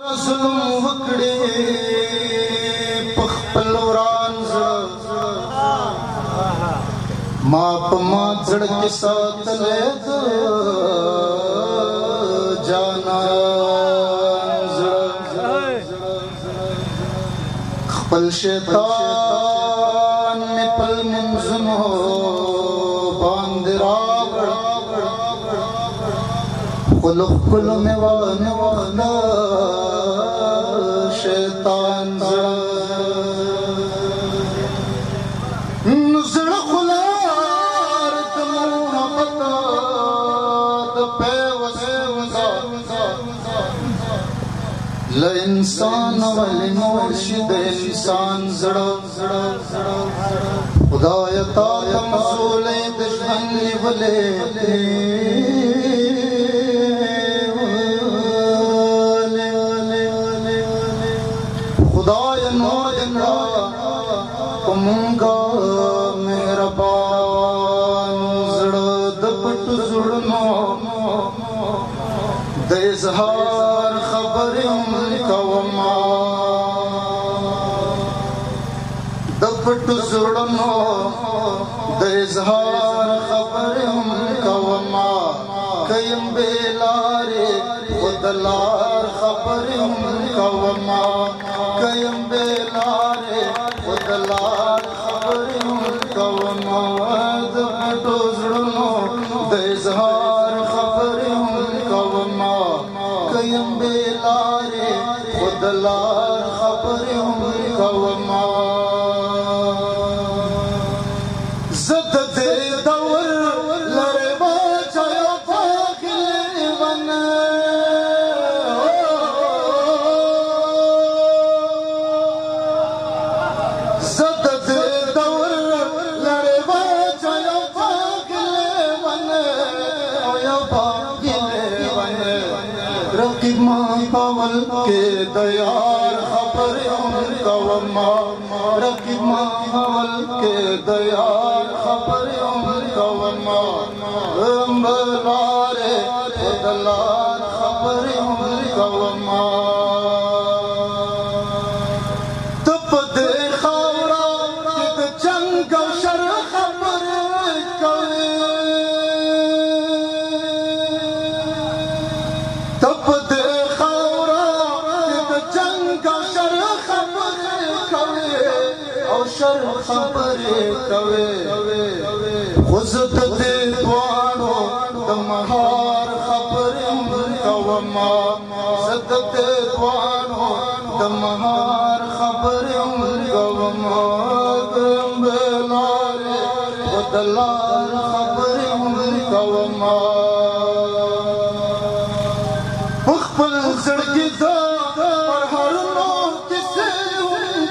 ظلم وکړي په خپل وران زړه ما په ما زړه کې ساتلې د جانان زړه خپل شیطان مې پل منځونو باندې راوړ خلو میں وانا شیطان زړه خلار د محبت د پیوسه ل انسان ولې مرشد انسان زړه خدای تا مسولې د ژوند ولې مونږه مهربان زړه د پټ زړونو د اظهار خبرې هم کوما د پټ زړونو د اظهار خبرې هم کوما کيم بلارې خود لار خبرې هم کوما کيم بلارې خدلار خبرې کوما د پټو زړونو د اظهار خبرې کوما کيم بلارې خدلار خبرې کوما زد دې دور لره بچا پاکل ون रकीब माहौल के दयार खबरें कवमा रकीब माहौल के दयार खबरें कवमा अम्बलारे दलार खबरें कवमा तप दे खौरा के जंग शर खबर कवे तप दे खौरा के जंग शर खबर कवे और शर खबर कवे खुद दे द्वारो तमहार खबर कवमा सद दे द्वारो तमहार खबर कवमा गंबलारे बदलार खबर कवमा पखपल सड़की दा पर हर नो किसे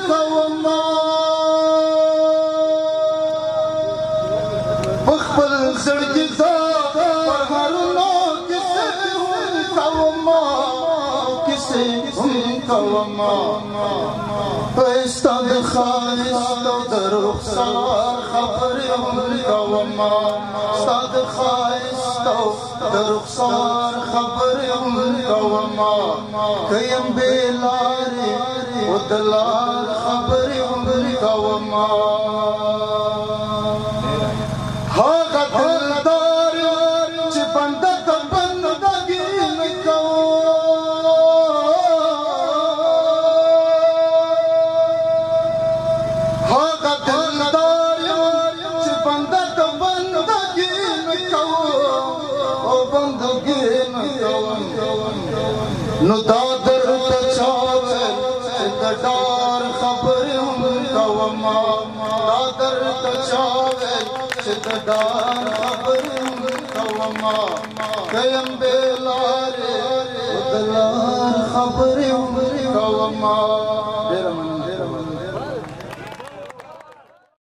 कवमा पखपल सड़की दा पर हर नो किसे कवमा किसे कवमा पैस्ताद खाइस दर रुखसार खबर कवमा साद खाइस दर रुखसार खबर कवमा कयम बेलारे उदलार खबर कवमा हागा दिलदार चिपंदक बंदगी में हागा दिलदार चिपंदक बंदगी में ओ बंदगी में नु दादर तचावल सिद्धार खबर कवमा दादर तचावल सिद्धार खबर कवमा कयम बेलारे उदलार खबर कवमा